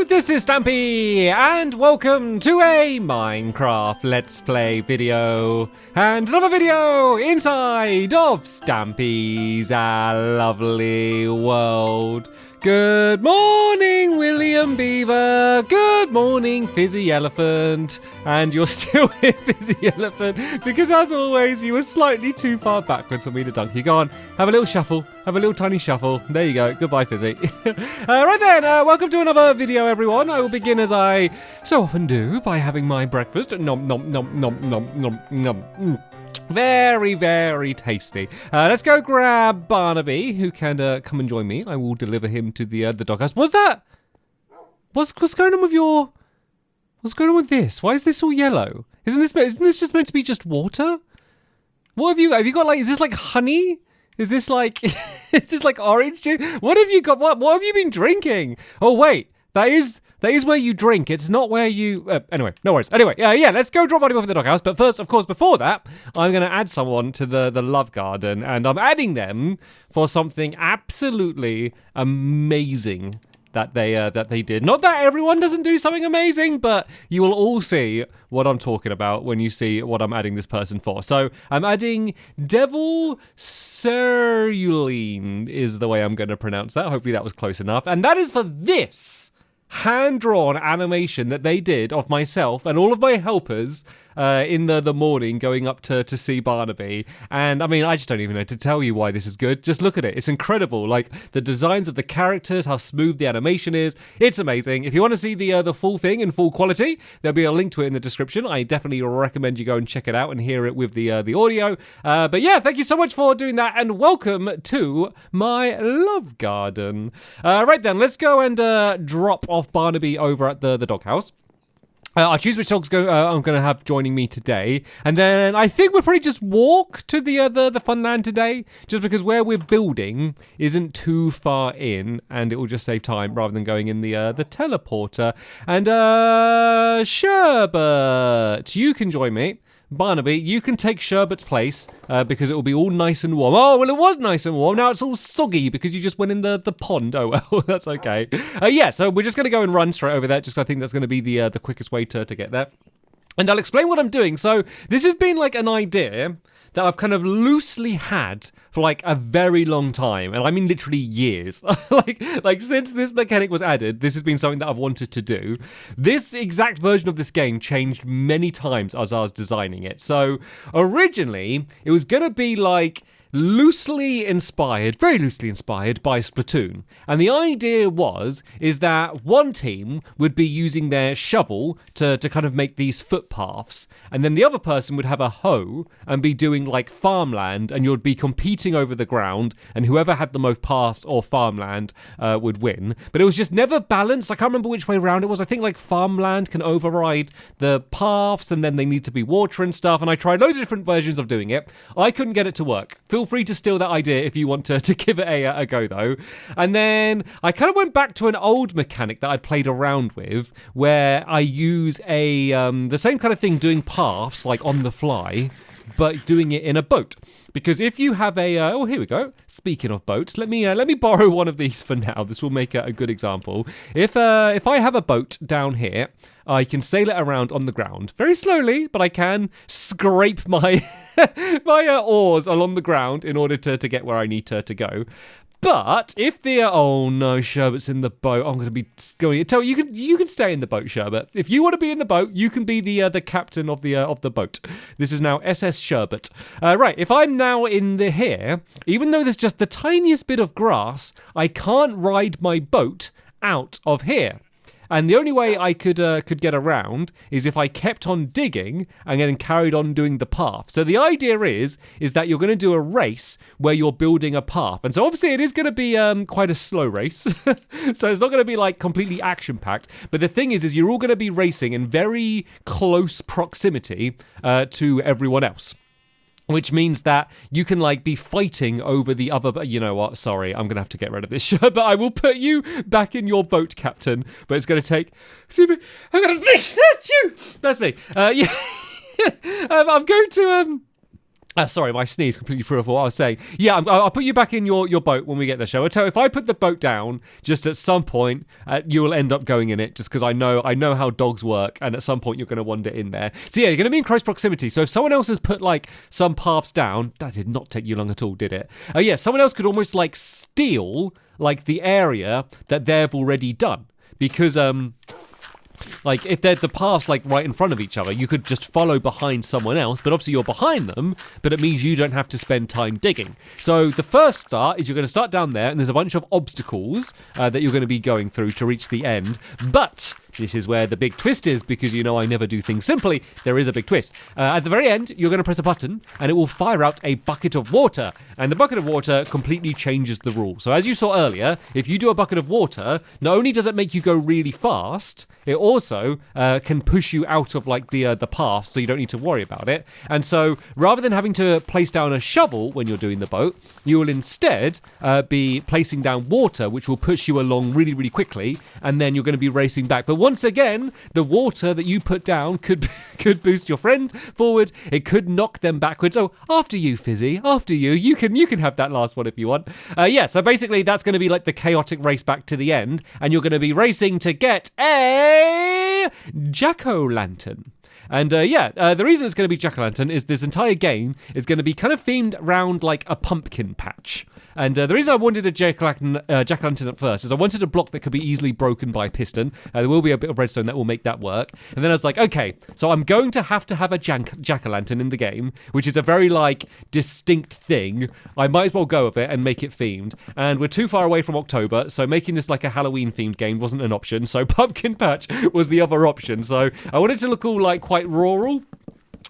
This is Stampy, and welcome to a Minecraft Let's Play video, and another video inside of Stampy's lovely world. Good morning, William Beaver. Good morning, Fizzy Elephant. And you're still here, Fizzy Elephant, because as always, you were slightly too far backwards for me to dunk you. Go on, have a little shuffle. Have a little tiny shuffle. There you go. Goodbye, Fizzy. Right then, welcome to another video, everyone. I will begin as I so often do by having my breakfast. Nom, nom, nom, nom, nom, nom, nom. Very, very tasty. Let's go grab Barnaby, who can come and join me. I will deliver him to the doghouse. What's that? What's going on with your... What's going on with this? Why is this all yellow? Isn't this just meant to be just water? What have you got? Have you got like... Is this like honey? Is this like... is this like orange juice? What have you got? What have you been drinking? Oh, wait. That is where you drink. It's not where you... anyway, no worries. Anyway, yeah, let's go drop Barnaby off at the doghouse. But first, of course, before that, I'm going to add someone to the love garden. And I'm adding them for something absolutely amazing that they did. Not that everyone doesn't do something amazing, but you will all see what I'm talking about when you see what I'm adding this person for. So I'm adding Devil Cerulean is the way I'm going to pronounce that. Hopefully that was close enough. And that is for this hand-drawn animation that they did of myself and all of my helpers in the morning going up to see Barnaby. And I mean, I just don't even know to tell you why this is good. Just look at it. It's incredible. Like the designs of the characters, how smooth the animation is. It's amazing. If you want to see the full thing in full quality, there'll be a link to it in the description. I definitely recommend you go and check it out and hear it with the audio. But yeah, thank you so much for doing that, and welcome to my love garden. Right then, let's go and drop off Barnaby over at the doghouse. I'll choose which dogs I'm going to have joining me today, and then I think we'll probably just walk to the Funland today, just because where we're building isn't too far in, and it will just save time rather than going in the teleporter. And Sherbet, you can join me. Barnaby, you can take Sherbet's place because it will be all nice and warm. Oh, well, it was nice and warm. Now it's all soggy because you just went in the pond. Oh, well, that's okay. Yeah, so we're just going to go and run straight over there. Just I think that's going to be the quickest way to get there. And I'll explain what I'm doing. So this has been like an idea that I've kind of loosely had for like a very long time, and I mean literally years. like since this mechanic was added, this has been something that I've wanted to do. This exact version of this game changed many times as I was designing it. So originally, it was gonna be like very loosely inspired by Splatoon. And the idea is that one team would be using their shovel to kind of make these footpaths, and then the other person would have a hoe and be doing like farmland, and you'd be competing over the ground, and whoever had the most paths or farmland would win. But it was just never balanced. I can't remember which way around it was. I think like farmland can override the paths, and then they need to be water and stuff, and I tried loads of different versions of doing it. I couldn't get it to work. Feel free to steal that idea if you want to give it a go, though. And then I kind of went back to an old mechanic that I'd played around with, where I use the same kind of thing, doing paths like on the fly, but doing it in a boat. Because if you have oh, here we go. Speaking of boats, let me borrow one of these for now. This will make a good example. If I have a boat down here, I can sail it around on the ground very slowly, but I can scrape my my oars along the ground in order to get where I need to go. But if oh no, Sherbet's in the boat. I'm going to be going. Tell you can stay in the boat, Sherbet. If you want to be in the boat, you can be the captain of the boat. This is now SS Sherbet. Right. If I'm now in here, even though there's just the tiniest bit of grass, I can't ride my boat out of here. And the only way I could get around is if I kept on digging and then carried on doing the path. So the idea is that you're going to do a race where you're building a path. And so obviously it is going to be quite a slow race. So it's not going to be like completely action-packed. But the thing is you're all going to be racing in very close proximity to everyone else. Which means that you can like be fighting over the other, you know what, sorry, I'm going to have to get rid of this shirt, but I will put you back in your boat, Captain, but it's going to take, excuse me, I'm going to, that's you, that's me, yeah, I'm going to, Sorry, my sneeze completely threw off what I was saying. Yeah, I'll put you back in your boat when we get there, show. I'll tell you, if I put the boat down, just at some point, you will end up going in it, just because I know how dogs work, and at some point you're going to wander in there. So yeah, you're going to be in close proximity. So if someone else has put like some paths down, that did not take you long at all, did it? Yeah, someone else could almost like steal like the area that they've already done, because like, if they're the paths like right in front of each other, you could just follow behind someone else, but obviously you're behind them, but it means you don't have to spend time digging. So the first start is you're going to start down there, and there's a bunch of obstacles that you're going to be going through to reach the end. But this is where the big twist is, because you know I never do things simply. There is a big twist. At the very end, you're going to press a button, and it will fire out a bucket of water. And the bucket of water completely changes the rule. So as you saw earlier, if you do a bucket of water, not only does it make you go really fast, it also can push you out of like the path, so you don't need to worry about it. And so rather than having to place down a shovel when you're doing the boat, you will instead be placing down water, which will push you along really, really quickly, and then you're going to be racing back. But once again, the water that you put down could boost your friend forward. It could knock them backwards. Oh, after you, Fizzy, after you. You can have that last one if you want. Yeah, so basically that's going to be like the chaotic race back to the end, and you're going to be racing to get a jack-o'-lantern. And the reason it's going to be jack-o'-lantern is this entire game is going to be kind of themed around like a pumpkin patch. And the reason I wanted a jack-o'-lantern at first is I wanted a block that could be easily broken by a piston. There will be a bit of redstone that will make that work. And then I was like, okay, so I'm going to have a jack-o'-lantern in the game, which is a very like distinct thing. I might as well go with it and make it themed. And we're too far away from October, so making this like a Halloween-themed game wasn't an option. So pumpkin patch was the other option. So I wanted to look all like quite rural.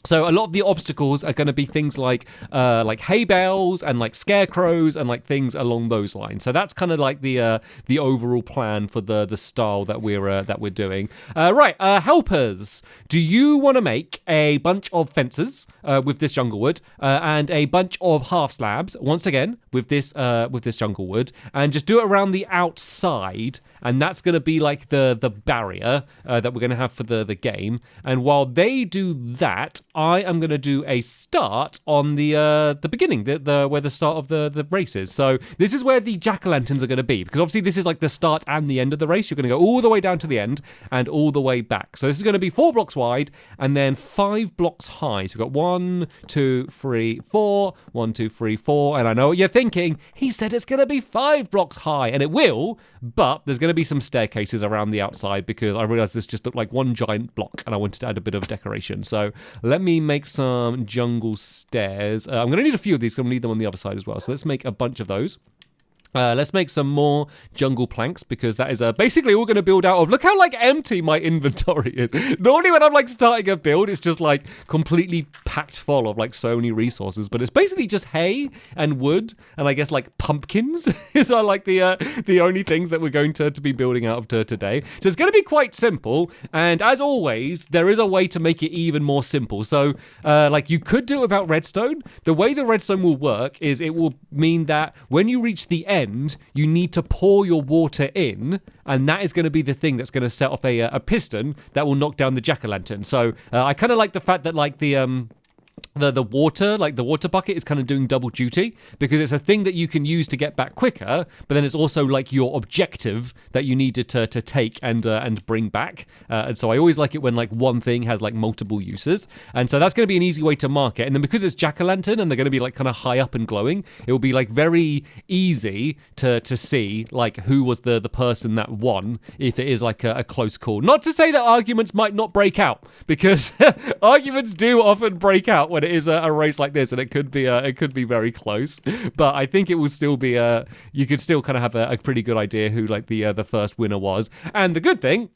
So a lot of the obstacles are going to be things like hay bales and like scarecrows and like things along those lines. So that's kind of like the overall plan for the style that we're doing. Right, helpers. Do you want to make a bunch of fences with this jungle wood and a bunch of half slabs once again with this jungle wood, and just do it around the outside? And that's going to be like the barrier that we're going to have for the game. And while they do that, I am going to do a start on the beginning, where the start of the race is. So this is where the jack-o'-lanterns are going to be, because obviously this is like the start and the end of the race. You're going to go all the way down to the end and all the way back. So this is going to be 4 blocks wide and then 5 blocks high. So we've got 1, 2, 3, 4, 1, 2, 3, 4. And I know what you're thinking. He said it's going to be 5 blocks high, and it will, but there's going to be some staircases around the outside, because I realized this just looked like one giant block and I wanted to add a bit of decoration. So let me make some jungle stairs. I'm going to need a few of these, because I'm going to need them on the other side as well. So let's make a bunch of those. Let's make some more jungle planks, because that is basically all going to build out of. Look how like empty my inventory is. Normally when I'm like starting a build, it's just like completely packed full of like so many resources, but it's basically just hay and wood and I guess like pumpkins is like the only things that we're going to be building out of today. So it's going to be quite simple, and as always there is a way to make it even more simple. So like you could do it without redstone. The way the redstone will work is it will mean that when you reach the end, you need to pour your water in, and that is going to be the thing that's going to set off a piston that will knock down the jack-o'-lantern. So I kind of like the fact that like the water, like the water bucket, is kind of doing double duty, because it's a thing that you can use to get back quicker, but then it's also like your objective that you needed to take and bring back. And so I always like it when like one thing has like multiple uses, and so that's going to be an easy way to mark it. And then because it's jack-o'-lantern and they're going to be like kind of high up and glowing, it will be like very easy to see like who was the person that won if it is like a close call. Not to say that arguments might not break out, because arguments do often break out when it is a race like this, and it could be very close. But I think it will still be you could still kind of have a pretty good idea who like the first winner was. And the good thing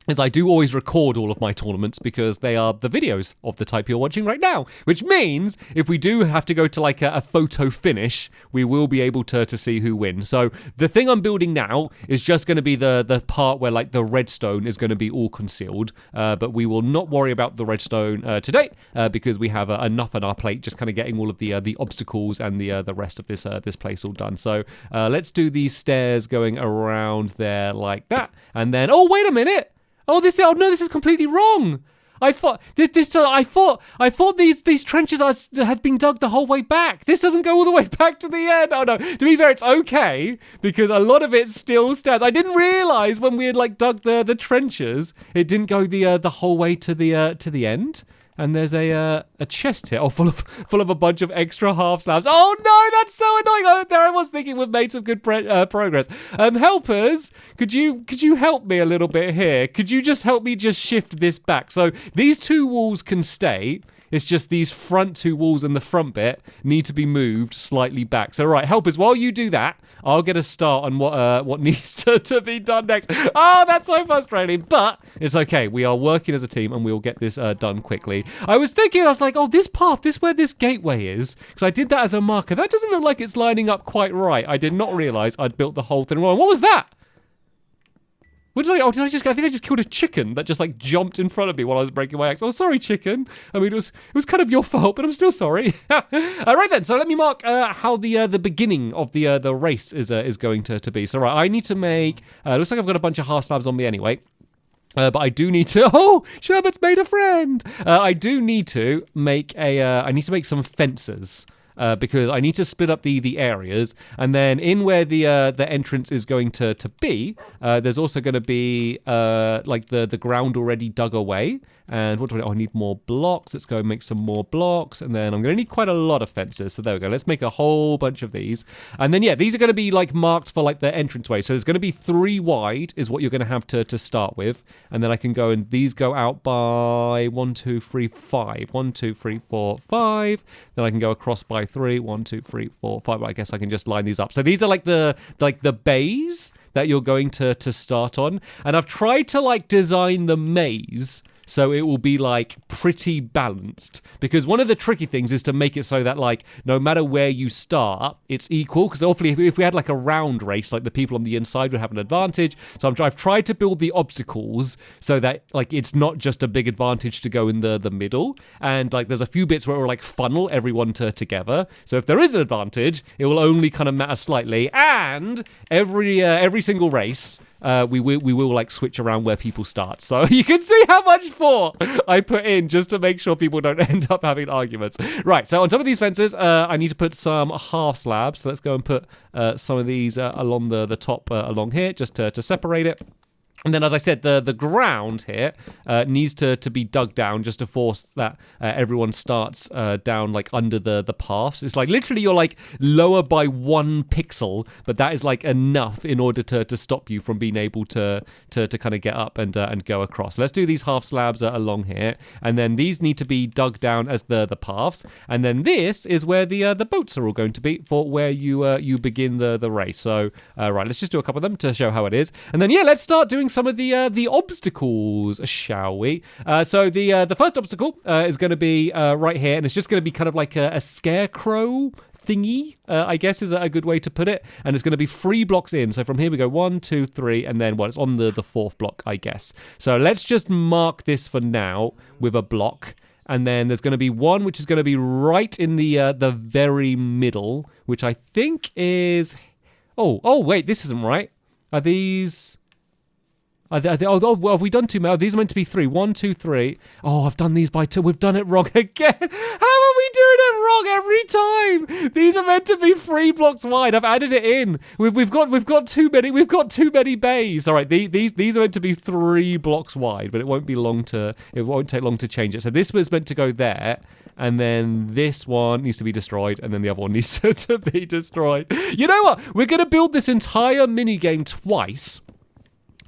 is I do always record all of my tournaments, because they are the videos of the type you're watching right now, which means if we do have to go to like a photo finish, we will be able to see who wins. So the thing I'm building now is just going to be the part where like the redstone is going to be all concealed, but we will not worry about the redstone today, because we have enough on our plate just kind of getting all of the obstacles and the rest of this place all done. So let's do these stairs going around there like that, and then oh wait a minute. Oh no, this is completely wrong. I thought these trenches had been dug the whole way back. This doesn't go all the way back to the end. Oh no. To be fair, it's okay because a lot of it still stands. I didn't realize when we had like dug the trenches, it didn't go the whole way to the end. And there's a chest here, full of a bunch of extra half slabs. Oh no, that's so annoying! Oh, there I was thinking we've made some good progress. Helpers, could you help me a little bit here? Could you just help me just shift this back? So these two walls can stay. It's just these front two walls and the front bit need to be moved slightly back. So right, helpers, while you do that, I'll get a start on what needs to be done next. Oh, that's so frustrating, but it's okay. We are working as a team and we'll get this done quickly. I was like, oh, this path, this where this gateway is, because I did that as a marker. That doesn't look like it's lining up quite right. I did not realize I'd built the whole thing wrong. What was that? What did I? Oh, I think I just killed a chicken that just like jumped in front of me while I was breaking my axe. Oh, sorry, chicken. I mean, it was kind of your fault, but I'm still sorry. Right then, so let me mark how the beginning of the race is going to be. So right, I need to make. Looks like I've got a bunch of half slabs on me anyway. But I do need to. Oh, Sherbet's made a friend. I do need to make I need to make some fences. Because I need to split up the areas, and then in where the entrance is going to be, there's also going to be like the ground already dug away. And what do I need more blocks. Let's go and make some more blocks, and then I'm going to need quite a lot of fences. So there we go. Let's make a whole bunch of these, and then yeah, these are going to be like marked for like the entranceway. So there's going to be 3 wide is what you're going to have to start with, and then I can go and these go out by 1, 2, 3, 5. 1, 2, 3, 4, 5. Then I can go across by 3. 1, 2, 3, 4, 5. I guess I can just line these up. So these are like the bays that you're going to start on, and I've tried to like design the maze so it will be like pretty balanced, because one of the tricky things is to make it so that like no matter where you start it's equal, because hopefully if we had like a round race, like the people on the inside would have an advantage. So I've tried to build the obstacles so that like it's not just a big advantage to go in the middle, and like there's a few bits where it will like funnel everyone together, so if there is an advantage it will only kind of matter slightly. And every single race we will like switch around where people start, so you can see how much thought I put in just to make sure people don't end up having arguments. Right, so on top of these fences, I need to put some half slabs. So let's go and put some of these along the top along here, just to separate it. And then, as I said, the ground here needs to be dug down just to force that everyone starts down like under the paths. It's like literally you're like lower by 1 pixel, but that is like enough in order to stop you from being able to kind of get up and go across. So let's do these half slabs along here, and then these need to be dug down as the paths. And then this is where the boats are all going to be for where you begin the race. So right, let's just do a couple of them to show how it is, and then yeah, let's start doing some of the obstacles, shall we? So the first obstacle is going to be right here, and it's just going to be kind of like a scarecrow thingy, I guess is a good way to put it, and it's going to be 3 blocks in. So from here we go 1, 2, 3, and then it's on the 4th block, I guess. So let's just mark this for now with a block. And then there's going to be one which is going to be right in the very middle, which I think is oh wait, this isn't right. Are these? Have we done 2 more? These are meant to be 3. 1, 2, 3. Oh, I've done these by 2. We've done it wrong again. How are we doing it wrong every time? These are meant to be 3 blocks wide. I've added it in. We've got too many. We've got too many bays. All right, these are meant to be 3 blocks wide, but it won't take long to change it. So this was meant to go there, and then this one needs to be destroyed, and then the other one needs to be destroyed. You know what? We're gonna build this entire mini game twice.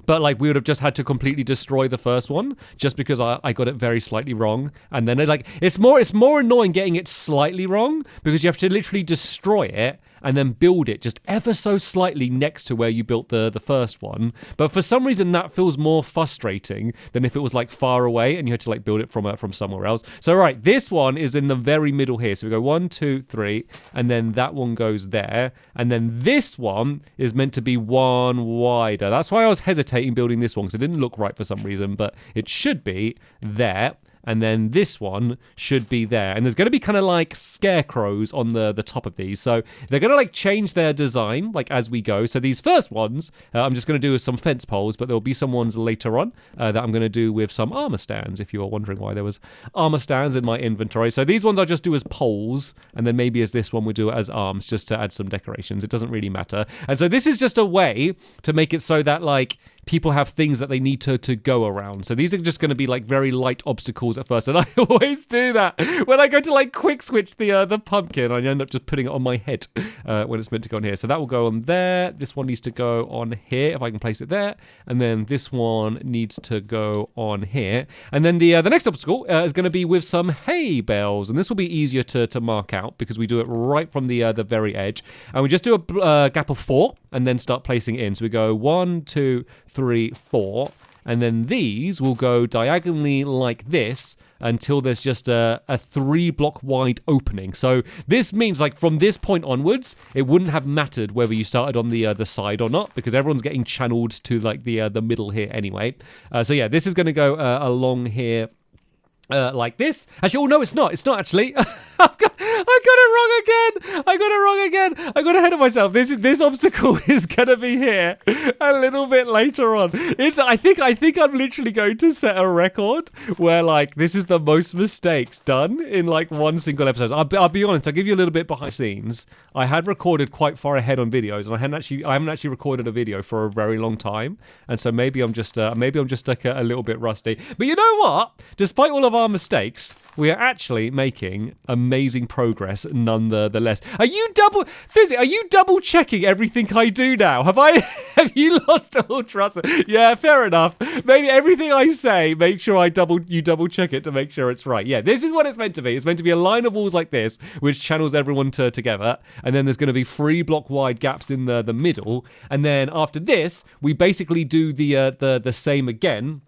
But like we would have just had to completely destroy the first one just because I got it very slightly wrong. And then it's more annoying getting it slightly wrong because you have to literally destroy it and then build it just ever so slightly next to where you built the first one. But for some reason that feels more frustrating than if it was like far away and you had to like build it from somewhere else. So right, this one is in the very middle here. So we go 1, 2, 3, and then that one goes there. And then this one is meant to be 1 wider. That's why I was hesitating building this one because it didn't look right for some reason, but it should be there. and then this one should be there. And there's going to be kind of like scarecrows on the top of these. So they're going to like change their design like as we go. So these first ones, I'm just going to do with some fence poles, but there'll be some ones later on that I'm going to do with some armor stands, if you were wondering why there was armor stands in my inventory. So these ones I'll just do as poles, and then maybe as this one we'll do it as arms, just to add some decorations. It doesn't really matter. And so this is just a way to make it so that like people have things that they need to go around. So these are just going to be like very light obstacles at first, and I always do that when I go to like quick switch the pumpkin. I end up just putting it on my head when it's meant to go on here. So that will go on there. This one needs to go on here if I can place it there, and then this one needs to go on here. And then the next obstacle is going to be with some hay bales, and this will be easier to mark out because we do it right from the very edge, and we just do a gap of 4 and then start placing it in. So we go 1, 2, 3, 4, and then these will go diagonally like this until there's just a 3-block wide opening. So this means like from this point onwards, it wouldn't have mattered whether you started on the side or not, because everyone's getting channeled to like the middle here anyway. So yeah, this is going to go along here. Like this. Actually, oh no, it's not. It's not actually. I got it wrong again. I got ahead of myself. This obstacle is gonna be here a little bit later on. I think I'm literally going to set a record where like this is the most mistakes done in like one single episode. I'll be honest. I'll give you a little bit behind the scenes. I had recorded quite far ahead on videos, and I haven't actually recorded a video for a very long time, and so maybe I'm just like a little bit rusty. But you know what? Despite all of our mistakes, we are actually making amazing progress nonetheless. Are you double checking everything I do now? Have you lost all trust? Yeah, fair enough. Maybe everything I say, make sure you double check it to make sure it's right. Yeah, this is what it's meant to be. It's meant to be a line of walls like this, which channels everyone together, and then there's going to be 3-block wide gaps in the middle, and then after this, we basically do the same again,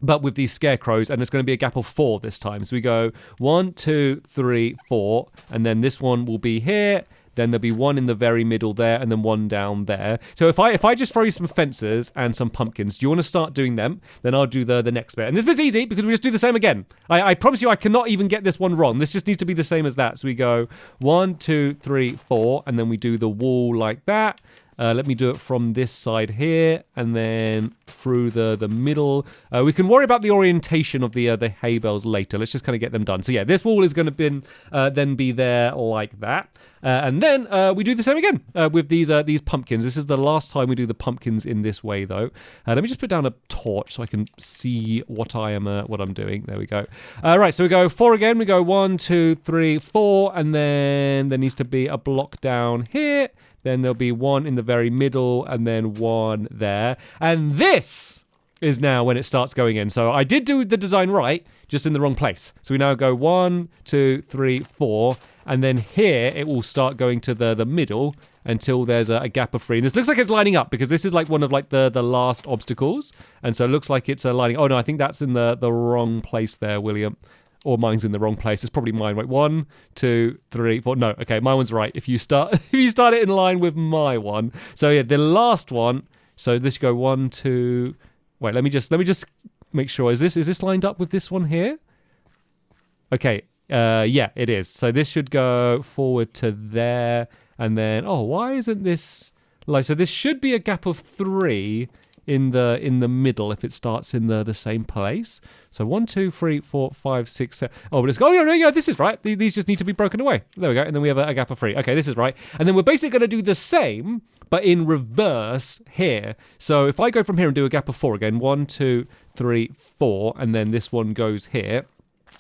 but with these scarecrows, and it's going to be a gap of 4 this time. So we go 1, 2, 3, 4, and then this one will be here. Then there'll be one in the very middle there, and then one down there. So if I just throw you some fences and some pumpkins, do you want to start doing them? Then I'll do the next bit. And this bit's easy because we just do the same again. I promise you I cannot even get this one wrong. This just needs to be the same as that. So we go 1, 2, 3, 4, and then we do the wall like that. Let me do it from this side here, and then through the middle. We can worry about the orientation of the hay bales later. Let's just kind of get them done. So yeah, this wall is going to then be there like that. And then we do the same again with these pumpkins. This is the last time we do the pumpkins in this way, though. Let me just put down a torch so I can see what I'm doing. There we go. Right, so we go 4 again. We go 1, 2, 3, 4, and then there needs to be a block down here. Then there'll be one in the very middle, and then one there. And this is now when it starts going in. So I did do the design right, just in the wrong place. So we now go 1, 2, 3, 4, and then here it will start going to the middle until there's a gap of 3. And this looks like it's lining up because this is like one of like the last obstacles. And so it looks like it's lining. Oh no, I think that's in the wrong place there, William. Or mine's in the wrong place. It's probably mine. Right, 1, 2, 3, 4. No, okay, my one's right. If you start it in line with my one. So yeah, the last one. So this go 1, 2. Wait, let me just make sure. Is this lined up with this one here? Okay. Yeah, it is. So this should go forward to there, and then why isn't this like? So this should be a gap of 3 in the middle if it starts in the same place. So 1, 2, 3, 4, 5, 6, 7. Oh, but it's yeah, this is right. These just need to be broken away. There we go. And then we have a gap of 3. Okay, this is right. And then we're basically going to do the same, but in reverse here. So if I go from here and do a gap of 4 again, 1, 2, 3, 4, and then this one goes here.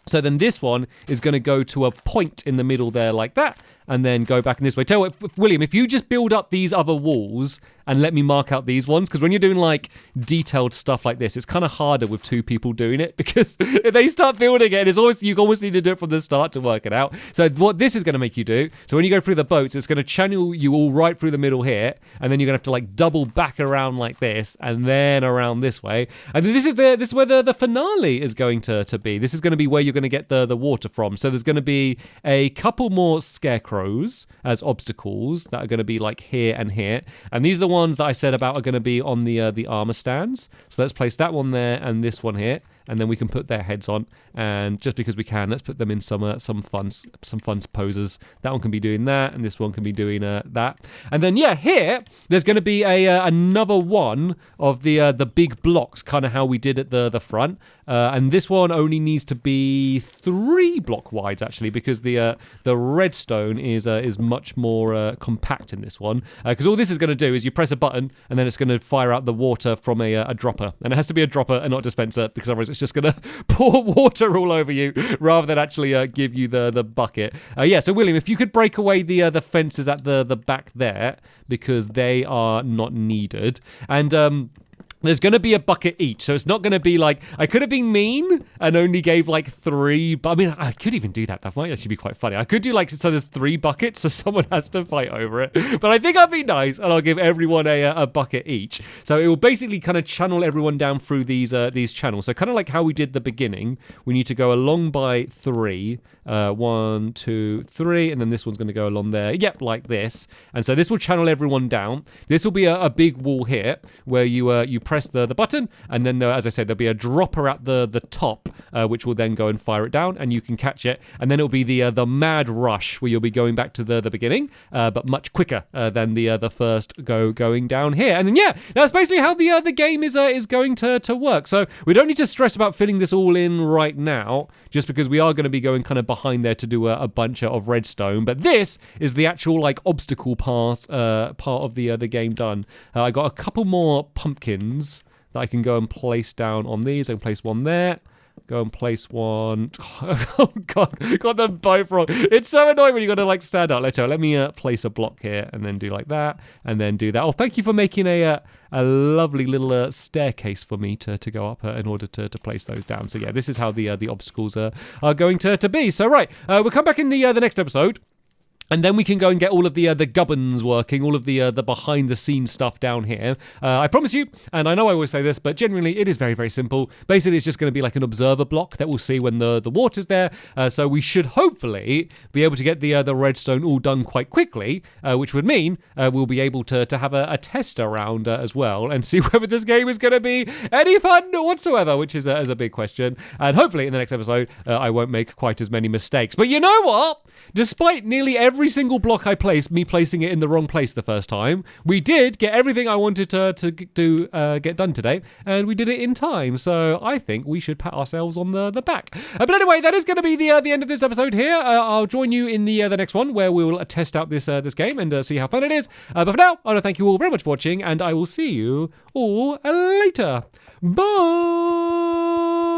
So then this one is going to go to a point in the middle there like that, and then go back in this way. Tell you what, William, if you just build up these other walls and let me mark out these ones, because when you're doing like detailed stuff like this, it's kind of harder with 2 people doing it, because if they start building it, you almost need to do it from the start to work it out. So what this is going to make you do, so when you go through the boats, it's going to channel you all right through the middle here, and then you're going to have to like double back around like this, and then around this way. And this is where the finale is going to be. This is going to be where you're going to get the water from. So there's going to be a couple more scarecrows as obstacles that are going to be like here and here, and these are the ones that I said about are going to be on the armor stands. So let's place that one there and this one here, and then we can put their heads on. And just because we can, let's put them in some fun poses. That one can be doing that, and this one can be doing that. And then here there's going to be another one of the big blocks, kind of how we did at the front. And this one only needs to be 3 block wides actually, because the redstone is much more compact in this one. Because all this is going to do is you press a button, and then it's going to fire out the water from a dropper, and it has to be a dropper and not a dispenser, because otherwise it's just going to pour water all over you rather than actually give you the bucket. So William, if you could break away the fences at the back there, because they are not needed. And there's going to be a bucket each, so it's not going to be like, I could have been mean and only gave like 3, but I mean, I could even do that. That might actually be quite funny. I could do like, so there's 3 buckets, so someone has to fight over it. But I think I'll be nice, and I'll give everyone a bucket each. So it will basically kind of channel everyone down through these channels. So kind of like how we did the beginning, we need to go along by 3. 1, 2, 3, and then this one's going to go along there. Yep, like this. And so this will channel everyone down. This will be a big wall here where you press the button, and then as I said, there'll be a dropper at the top, which will then go and fire it down, and you can catch it. And then it'll be the mad rush where you'll be going back to the beginning, but much quicker than the first going down here. And then that's basically how the game is going to work. So we don't need to stress about filling this all in right now, just because we are going to be going kind of behind there to do a bunch of redstone. But this is the actual like obstacle part of the game done. I got a couple more pumpkins that I can go and place down on these. I can place one there. Go and place one. Oh god, got them both wrong. It's so annoying when you got to like stand up. Let me place a block here and then do like that and then do that. Oh, thank you for making a lovely little staircase for me to go up in order to place those down. So this is how the obstacles are going to be. So right, we'll come back in the next episode. And then we can go and get all of the gubbins working, all of the behind-the-scenes stuff down here. I promise you, and I know I always say this, but genuinely it is very, very simple. Basically, it's just going to be like an observer block that we'll see when the water's there. So we should hopefully be able to get the redstone all done quite quickly, which would mean we'll be able to have a test around as well and see whether this game is going to be any fun whatsoever, which is a big question. And hopefully in the next episode, I won't make quite as many mistakes. But you know what? Despite nearly every single block I placed, me placing it in the wrong place the first time, we did get everything I wanted to get done today, and we did it in time. So I think we should pat ourselves on the back. But anyway, that is going to be the end of this episode here. I'll join you in the next one where we'll test out this game and see how fun it is. But for now, I want to thank you all very much for watching, and I will see you all later. Bye.